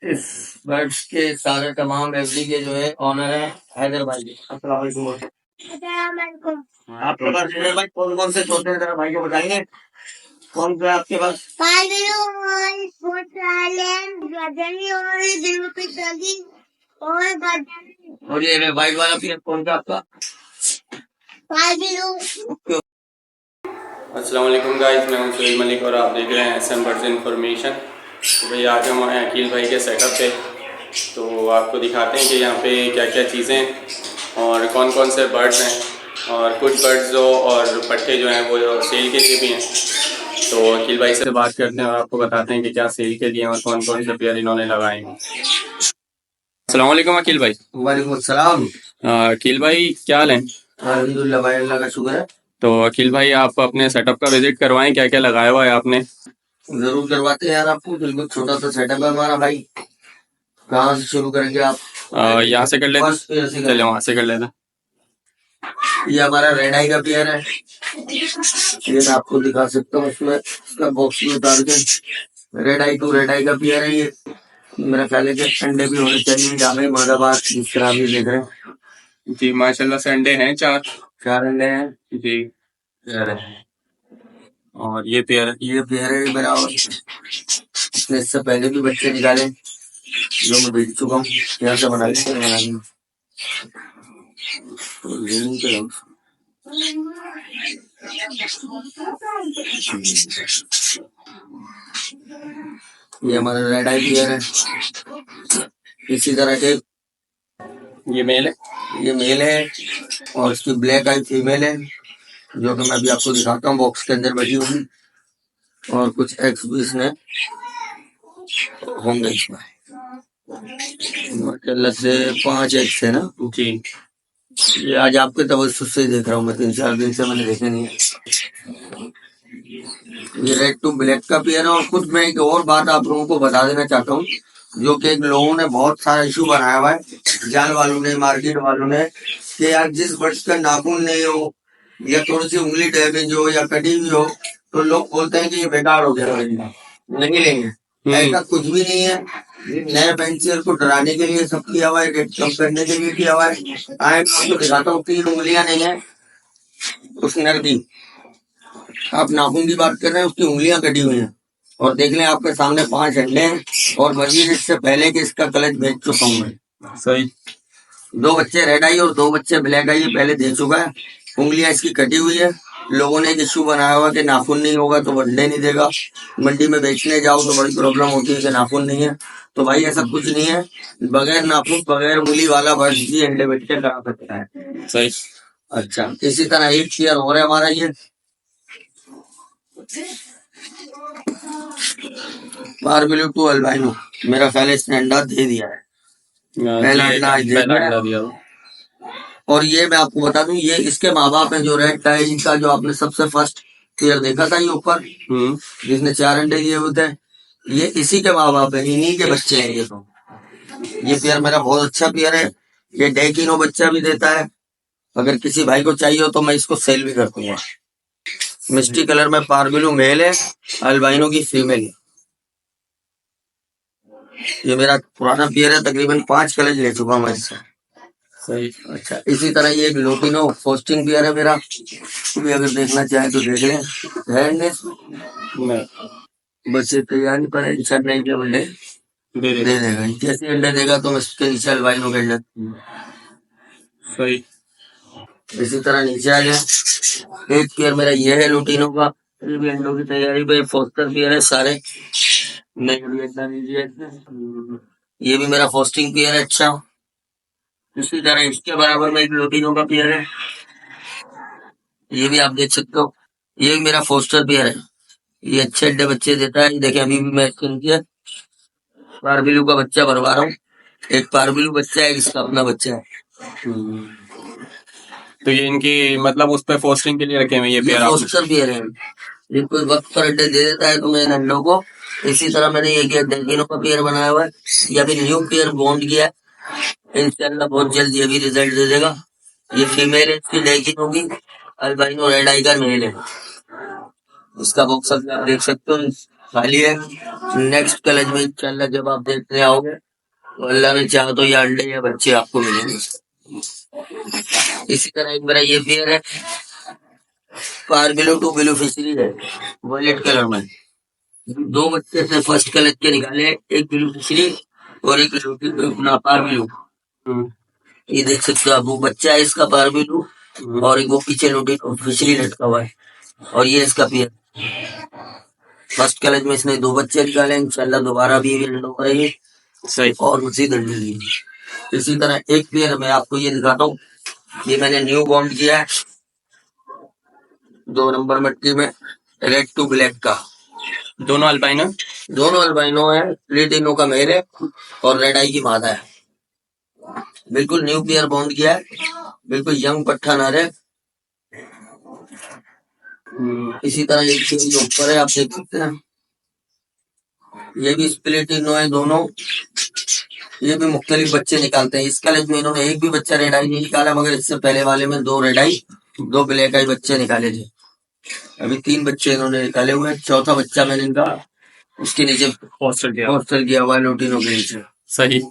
इस बर्ड्स के सारे तमाम एफडी के जो है ऑनर है हैदर भाई जी। अस्सलाम वालेकुम। आपके पास हैदर भाई कौन कौन से तोते हैं, जरा भाई को बताएंगे कौन सा है आपके पास? और ये व्हाइट वाला पियर कौन सा आपका? अस्सलाम वालेकुम गाइस, मैं हूं सुहेल मलिक और आप देख रहे हैं SM बर्ड्स इन्फॉर्मेशन। तो भाई आज हम आए अकील भाई के सेटअप पे, तो आपको दिखाते हैं कि यहाँ पे क्या क्या चीज़ें हैं और कौन कौन से बर्ड्स हैं, और कुछ बर्ड्स जो और पट्टे जो हैं वो सेल के लिए भी हैं। तो अकील भाई से बात करते हैं और आपको बताते हैं कि क्या सेल के लिए और कौन कौन से पेयर इन्होंने लगाए हैं। अस्सलाम वालेकुम अकील भाई। वालेकुम अस्सलाम। अकील भाई क्या हाल है? अल्हम्दुलिल्लाह भाई, अल्लाह का शुक्र है। तो अकील भाई आप अपने सेटअप का विजिट करवाएं, क्या क्या लगाया हुआ है आपने? जरूर करवाते हैं यार, आपको बिल्कुल छोटा सा सेटअप है हमारा भाई। कहाँ से शुरू करेंगे आप? यहाँ से कर लेते, चलिए वहाँ से कर लेते। ये हमारा रेड आई का पेयर है, ये मैं आपको दिखा सकता हूँ उसमें इसका बॉक्स में उतार के। रेड आई टू रेड आई का पेयर है ये। मेरा ख्याल है कि अंडे भी होने चाहिए यहाँ पे मादाबाद, जिस तरह आप ये देख रहे हैं। जी माशाल्लाह से अंडे हैं, चार अंडे हैं जी। पेयर है। और ये पेयर है, ये पेयर है मेरा, और इसने इससे पहले भी बच्चे निकाले जो मैं बेच चुका हूँ। यहाँ से बना लेंगे ये हमारा रेड आई पेयर है। इसी तरह के ये मेल है, ये मेल है, और इसकी ब्लैक आई फीमेल है जो कि मैं अभी आपको दिखाता हूँ, बॉक्स के अंदर बैठी होगी। और कुछ एग्स भी इसमें होंगे इसमें, माशाल्लाह से 5 एग्स है ना जी। ये आज आपके तवज्जुह से देख रहा हूँ मैं, 3-4 दिन से मैंने देखे नहीं है। ये रेड टू ब्लैक का पेयर है। और कुछ मैं एक और बात आप लोगों को बता देना चाहता हूँ, जो कि लोगों ने बहुत सारा इशू बनाया हुआ है, जाल वालों ने, मार्केट वालों ने, कि यार जिस बर्ड्स का नाखून नहीं हो या थोड़ी सी उंगली डैमेज हो या कटी हुई हो तो लोग बोलते हैं कि ये बेकार हो गया। नहीं लेंगे, ऐसा कुछ भी नहीं है। नए पेंसिल को डराने के लिए सब किया हुआ है, रेट कम करने के लिए किया हुआ है। आए मैं आपको दिखाता हूँ, 3 उंगलियां नहीं है उस नर की। आप नाखून की बात कर रहे हैं, उसकी उंगलियां कटी हुई हैं। और देख लें आपके सामने 5 अंडे हैं, और मजीद इससे पहले कि इसका कलच बेच चुका हूँ मैं। सही। 2 बच्चे रेड आई और 2 बच्चे ब्लैक आई पहले दे चुका है। उंगलियां इसकी कटी हुई है। लोगों ने एक इशू बनाया हुआ कि नाखून नहीं होगा तो अंडे नहीं देगा। मंडी में बेचने जाओ तो बड़ी प्रॉब्लम होती है कि नाखून नहीं है। तो भाई ऐसा कुछ नहीं है, बगैर नाखून बगैर उंगली वाला बर्ड भी अंडे बच्चे करा सकता है। सही। अच्छा, इसी तरह एक पेयर हो रहा है हमारा ये बारबेल्यू टू अल्बाइनो। मेरा ख्याल है इसने अंडा दे दिया है, पहला अंडा आज दे दिया। और ये मैं आपको बता दूं, ये इसके माँ बाप हैं, जो रेड टाइल का जो आपने सबसे फर्स्ट पेयर देखा था ये ऊपर, जिसने 4 अंडे दिए हुए थे, ये इसी के माँ बाप है, इन्हीं के बच्चे हैं ये। तो ये पेयर मेरा बहुत अच्छा पेयर है। ये डेकिनो बच्चा भी देता है। अगर किसी भाई को चाहिए हो तो मैं इसको सेल भी कर दूंगा। मिस्टी कलर में पारबिलू मेल है, अल्बाइनो की फीमेल है। ये मेरा पुराना पेयर है, तकरीबन 5 कलच ले चुका हूँ मैं इससे। सही। अच्छा, इसी तरह ये एक लोटिनो फोस्टिंग पेयर है मेरा, भी अगर देखना चाहे तो देख लें। है बच्चे तैयारी पर है, इंसान नहीं के अंडे दे देगा। जैसे अंडे देगा तो मैं इसके नीचे अल्बाइनो कर लेता। सही। इसी तरह नीचे आ जाए, एक पेयर मेरा ये है लोटिनो का, ये भी अंडों की तैयारी पे। फोस्टर पेयर है सारे, ये भी मेरा फोस्टिंग पेयर है। अच्छा, इसी तरह इसके बराबर में एक लोटिनो का पेयर है, ये भी आप देख सकते हो। ये भी मेरा फोस्टर पेयर है, ये अच्छे अड्डे बच्चे देता है। देखिए अभी भी मैं इसके नीचे पारबिलू का बच्चा भरवा रहा हूँ। एक पारबिलू बच्चा है, इसका अपना बच्चा है। तो ये इनकी मतलब उस पर फोस्टिंग के लिए रखे हुए ये पेयर? फोस्टर पेयर है, ये कोई वक्त पर अड्डे दे देता है तो मैं अंडों को। इसी तरह मैंने ये किया, डेल्फिनो का पेयर बनाया हुआ है, या फिर न्यू पेयर बॉन्ड किया है। इंशाल्लाह बहुत जल्द ये भी रिजल्ट दे देगा। ये फीमेल है, इसकी डेल्फिन होगी। अल्बाइनो रेड आई का मेल है। इसका बॉक्स आप देख सकते हो, खाली है। नेक्स्ट कॉलेज में इंशाल्लाह जब आप देखने आओगे तो अल्लाह ने चाहा तो ये अंडे या बच्चे आपको मिलेंगे। इसी तरह एक मेरा ये पेयर है, पारबिलो टू बिलू फिशरी है, वॉयलेट कलर में। दो बच्चे से फर्स्ट कॉलेज के निकाले, एक बिलू फिशरी और एक अपना पारबिलो। ये देख सकते हो आप, वो बच्चा है इसका पारबिलो और एक वो पीछे लोटी फिशरी लटका हुआ है, और ये इसका पेयर। फर्स्ट कॉलेज में इसने दो बच्चे निकाले, इंशाल्लाह दोबारा भी ये अंडों करेंगे सही। और मजीद अंडे देंगे। इसी तरह एक पेयर मैं आपको ये दिखाता हूँ, ये मैंने न्यू बॉन्ड किया है 2 नंबर मट्टी में, रेड टू ब्लैक का। दोनों अल्पाइनो। दोनों अल्बाइनो है, प्लेटिनो का मेल है और रेड आई की मादा है। बिल्कुल न्यू पेयर बॉन्ड किया है, बिल्कुल यंग पट्ठा नर है। इसी तरह एक चीज जो ऊपर है आप देख सकते हैं, ये भी प्लेटिनो है दोनों। ये भी मुख्तलिफ बच्चे निकालते हैं। इस कॉलेज में इन्होंने एक भी बच्चा रेड आई नहीं निकाला, मगर इससे पहले वाले में 2 रेड आई 2 ब्लैक आई बच्चे निकाले थे। अभी 3 बच्चे इन्होंने निकाले हुए हैं, चौथा बच्चा मैंने इनका उसके नीचे हॉस्टल गया। हॉस्टल किया हुआ है लोटिनो के नीचे। सही।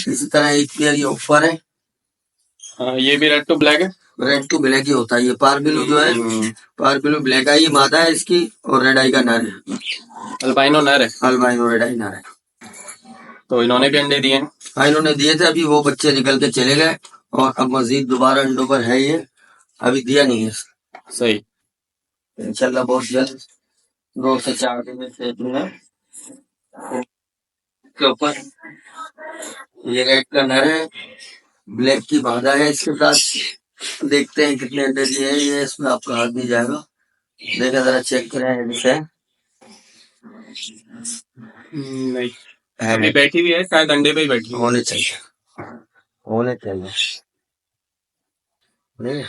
इसी तरह एक पेयर ये ऊपर है, हाँ, ये भी रेड टू ब्लैक है। रेड टू ब्लैक ही होता है। ये पारबिलो जो है, पारबिलो ब्लैक आई मादा है इसकी और रेड आई का नर है। अल्बाइनो नर है। अल्बाइनो रेड आई नर है। तो इन्होंने भी अंडे दिए हैं। हाँ, इन्होंने दिए थे, अभी वो बच्चे निकल के चले गए और अब मजीद दोबारा अंडों पर है, ये अभी दिया नहीं है। सही। इंशाल्लाह बहुत जल्द 2 से 4 दिन में सेट में के ऊपर ये रेड का नर है, ब्लैक की मादा है इसके साथ। देखते हैं कितने अंडे दिए हैं ये, इसमें आपका हाथ नहीं जाएगा। देखा जरा चेक करें इसे। नहीं, अभी बैठी हुई है, शायद अंडे पे ही बैठी होने चाहिए, होने चाहिए। नहीं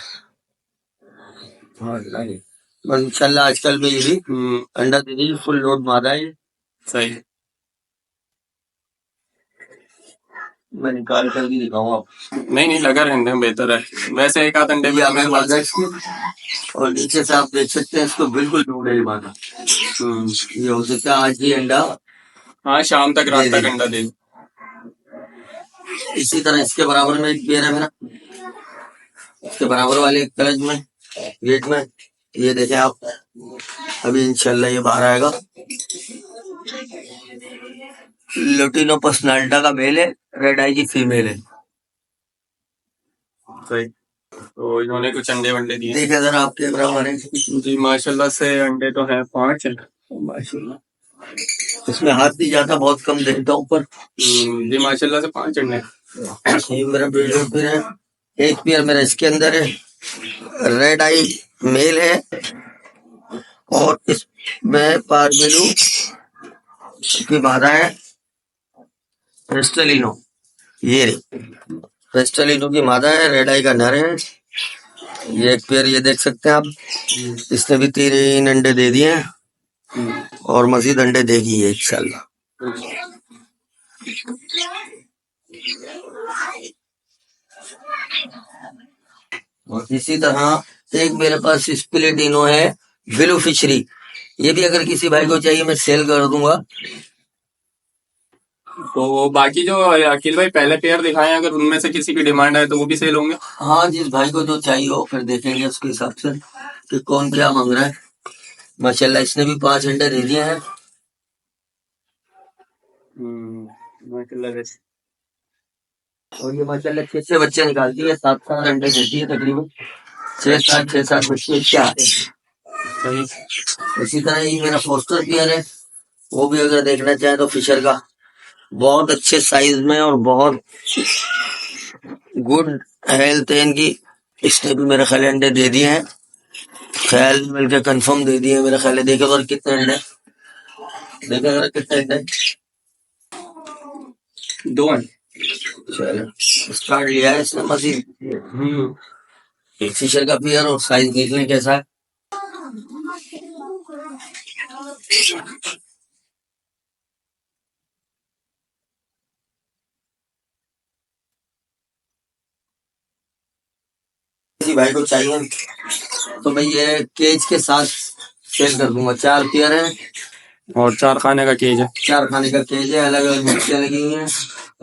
हाँ नहीं, बस इंशाल्लाह आजकल में ये भी अंडा दे दी, फुल लोड मारा है। सही। मैं निकाल कर भी दिखाऊंगा आपको। नहीं लगा रहने दें, बेहतर है। वैसे एक आध अंडे भी हमें मादा इसकी, और नीचे से आप देख सकते हैं इसको बिल्कुल लोड है मादा। ये हो सकता है आज ही अंडा, हाँ शाम तक रात तक अंडा दे। इसी तरह इसके बराबर में एक पेयर है मेरा, इसके बराबर वाले कॉलेज में गेट में, ये देखें आप, अभी इंशाल्लाह ये बाहर आएगा। लोटिनो पर्सनाल्टा का मेल है, रेड आई की फीमेल है। सही। तो इन्होंने कुछ अंडे वंडे दिए। देखिए जरा आप कैमरा मारे जी, माशाल्लाह से अंडे तो हैं 5 माशाल्लाह। इसमें हाथ नहीं जाता, बहुत कम देखता हूँ ऊपर। जी माशाल्लाह से 5 अंडे। ये मेरा ब्रीडर पेयर है, एक पेयर मेरा इसके अंदर है, रेड आई मेल है और इसमें पारबिलो की मादा है रेस्टलिनो। ये रेस्टलिनो की मादा है, रेड आई का नर है। ये एक पेयर ये देख सकते हैं आप, इसने भी 3 अंडे दे दिए हैं और मजीद अंडे देगी ये इंशाल्लाह। और इसी तरह एक मेरे पास स्प्लेटिनो है ब्लू फिशरी, ये भी अगर किसी भाई को चाहिए मैं सेल कर दूंगा। तो बाकी जो अखिल भाई पहले पेयर दिखाए, अगर उनमें से किसी की डिमांड है तो वो भी सेल होंगे। हाँ, जिस भाई को जो चाहिए हो फिर देखेंगे उसके हिसाब से कि कौन क्या मांग रहा है। माशाल्लाह इसने भी 5 अंडे दे दिए हैं। और ये माशाल्लाह 6 बच्चे निकालती है, 7 अंडे देती है तकरीबन, 6-7 बच्चे क्या आते हैं। इसी तरह ये मेरा फोस्टर पेयर है, वो भी अगर देखना चाहे तो फिशर का, बहुत अच्छे साइज में और बहुत गुड हेल्थ है इनकी। इसने भी मेरे ख्याल अंडे दे दिए हैं, ख्याल मिलकर कंफर्म दे दिए मेरे ख्याल। देखे और कितने अंडे, देखा जरा कितने अंडे, 2 अंडे। चलो स्टार्ट लिया है इसने मजीद। फिशर का पेयर और साइज देख लें कैसा है। किसी भाई को चाहिए तो मैं ये केज के साथ सेल कर दूंगा। 4 पेयर है, और 4 खाने का केज है। 4 खाने का केज है, अलग अलग मूर्तियां लगी हुई हैं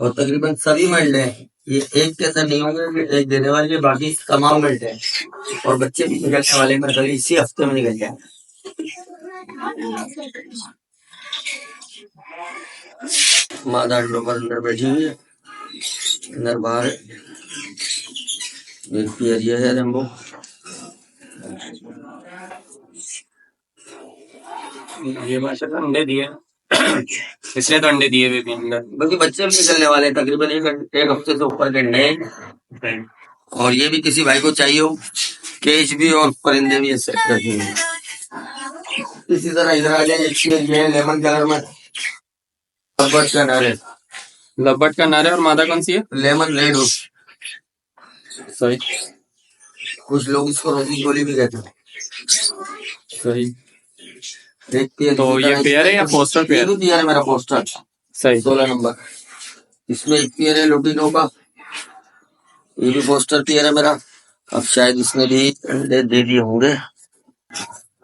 और तकरीबन सभी मेल्ड है। ये एक के अंदर नहीं होंगे, एक देने वाले, बाकी तमाम मेल्ड है और बच्चे भी निकलने वाले हैं, कल इसी हफ्ते में निकल जाए। मादा ड्रोवर अंदर बैठी हुई है, अंदर बाहर है। एक पेयर ये है रेम्बो। ये माशाल्लाह अंडे दिए इसलिए तो अंडे दिए हुए भी अंदर। बाकी बच्चे भी निकलने वाले हैं, तकरीबन एक हफ्ते से ऊपर के अंडे हैं। और ये भी किसी भाई को चाहिए हो, केज भी और परिंदे भी सेट रखे हैं। इसी तरह इधर आ जाए, ये लेमन कलर में लबर्ड का नर है। लबर्ड का नर है और मादा कौन सी है? लेमन रेड हो, सही कुछ लोग इसको रोजी गोली भी कहते हैं। सही। एक पेयर तो ये पेयर है या पोस्टर ये पेयर? भी पेयर है मेरा पोस्टर, सही। 16 नंबर। इसमें एक पेयर है लुटिनो का, ये भी पोस्टर पेयर है मेरा। अब शायद इसमें भी अंडे दे दिए होंगे,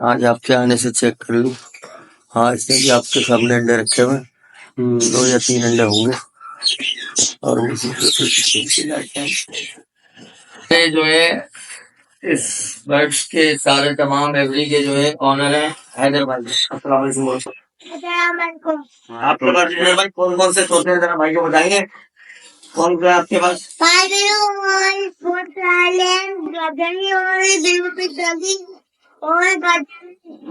आज आपके आने से चेक कर लूं। हाँ, इसमें भी आपके सामने अंडे रखे हुए, 2 या 3 अंडे होंगे। और ये जो है इस बर्ड्स के सारे तमाम एवरी के जो है ऑनर है हैदराबाद। अस्सलाम वालेकुम। आपके पास जो है भाई कौन कौन से तोते हैं, जरा भाई को बताएंगे कौन सा है आपके पास?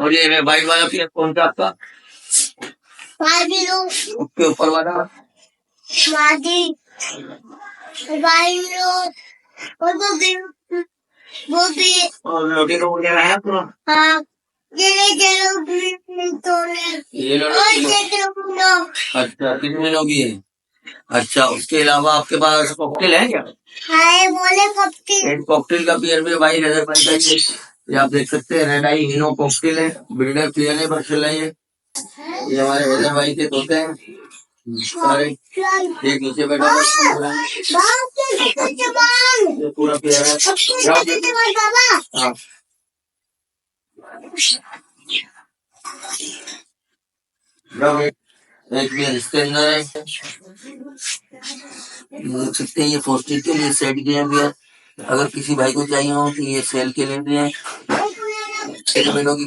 और ये वाइट वाला पेयर कौन सा आपका? उसके ऊपर वाला और लोटिनो वगैरह है आपका? ये लोटिनो। अच्छा, कितने लोग ही है? अच्छा, उसके अलावा आपके पास कॉकटेल है क्या? एक कॉकटेल का पेयर भी भाई नजर बनता है। ये आप देख सकते हैं, रेड आई हिनो कॉकटेल है, बिल्डर पेयर है माशाल्लाह। ये हमारे हैदर भाई के तोते हैं सारे। एक नीचे बैठा है, ये पूरा पेयर है। हाँ। एक पेयर इसके अंदर है, देख सकते हैं। ये पोस्टर के लिए सेट किया गया, अगर किसी भाई को चाहिए हो तो ये सेल के लिए भी है।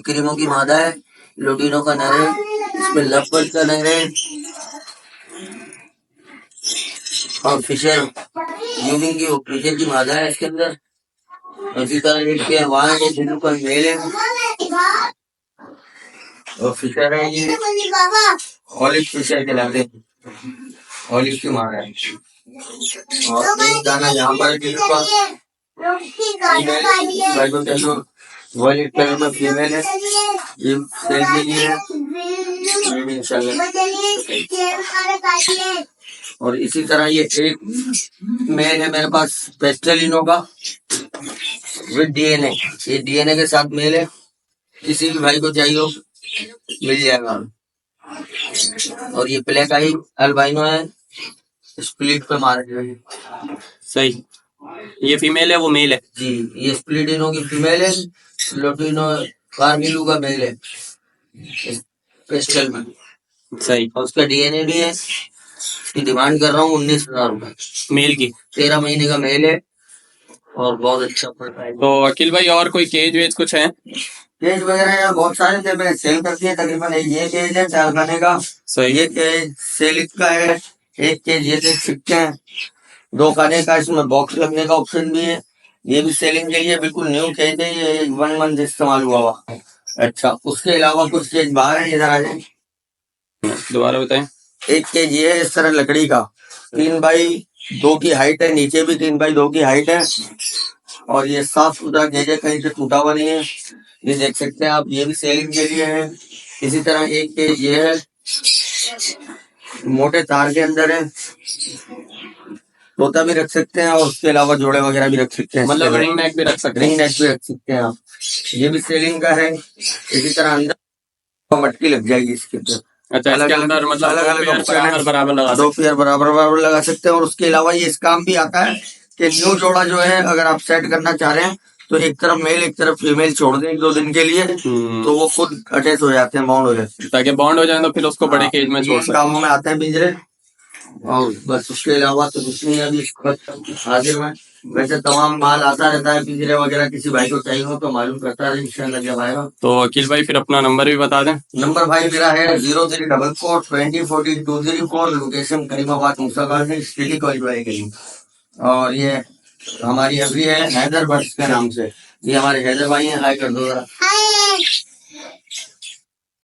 क्रीमों की मादा है, लोटिनो का नर है, इसमें लवबर्ड का नर है और फिशर यूनिंग की फिशर की मादा है इसके अंदर। इसी तरह एक पेयर वहां है, जिन्हों का मेल है और फिशर है। ये ऑलिव फिशर कहलाते हैं, ऑलिव की मादा है। और एक दाना यहाँ पर वाइट कलर में फीमेल है, ये सेल के लिए है इंशाल्लाह। और इसी तरह ये एक मेल है मेरे पास पेस्टलिनो का विद डीएनए। ये डीएनए के साथ मेल है, किसी भी भाई को चाहिए हो मिल जाएगा। और ये ब्लैक आई अल्बाइनो है, स्प्लिट पे मारा जाएगा। सही। ये फीमेल है, वो मेल है जी। ये स्प्लिटिनो की फीमेल है, लोटिनो कार्मिलू का मेल है पेस्टल में। सही। और उसका डीएनए भी है। इसकी डिमांड कर रहा हूँ 19,000 रुपए मेल की। 13 महीने का मेल है और बहुत अच्छा पड़ता है। तो अकील भाई और कोई केज वेज कुछ है? केज वगैरह यार बहुत सारे थे, मैंने सेल कर दिए तकरीबन। ये केज है 4 खाने का, सही। ये केज सेलिक का है, एक केज ये देख सकते हैं 2 खाने का, इसमें बॉक्स लगने का ऑप्शन भी है। ये भी सेलिंग के लिए बिल्कुल न्यू केज है, ये 1 मंथ इस्तेमाल हुआ। अच्छा, उसके अलावा कुछ केज बाहर है, इधर आ जाए। दोबारा बताएं। एक केज ये है इस तरह लकड़ी का, 3x2 की हाइट है, नीचे भी 3x2 की हाइट है और ये साफ सुथरा केज है, कहीं से टूटा हुआ नहीं है। ये देख सकते हैं आप, ये भी सेलिंग के लिए है। इसी तरह एक केज ये है, मोटे तार के अंदर है, तोता भी रख सकते हैं और उसके अलावा जोड़े वगैरह भी रख सकते हैं, मतलब रिंग नेक भी रख सकते हैं। रिंग नेक भी रख सकते हैं आप। ये भी सेलिंग का है। इसी तरह अंदर मटकी लग जाएगी इसके अंदर। अच्छा, इसके अंदर मतलब अलग अलग बराबर लगा 2 पेयर बराबर बराबर लगा सकते हैं। और उसके अलावा ये इस काम भी आता है कि न्यू जोड़ा जो है अगर आप सेट करना चाह रहे हैं तो एक तरफ मेल एक तरफ फीमेल छोड़ दें 1-2 दिन के लिए, तो वो खुद अटैच हो जाते हैं, बाउंड हो जाते हैं, ताकि बॉन्ड हो जाए तो फिर उसको बड़े केज में छोड़ ये सकते कामों में आते हैं पिंजरे। और बस उसके अलावा तो कुछ नहीं है अभी हाजिर में। वैसे तमाम माल आता रहता है पिंजरे वगैरह, किसी भाई को चाहिए हो तो मालूम करता है इंशाल्लाह जब आएगा। तो अकील भाई फिर अपना नंबर भी बता दें। नंबर भाई मेरा है 0344204204, लोकेशन करीमाबाद मूसा कॉलोनी, सिटी कॉलेज वाले के लिए। और ये हमारी अभी है हैदर बर्ड्स के नाम से, ये हमारे हैदर भाई हैं, हाय कर दो जरा।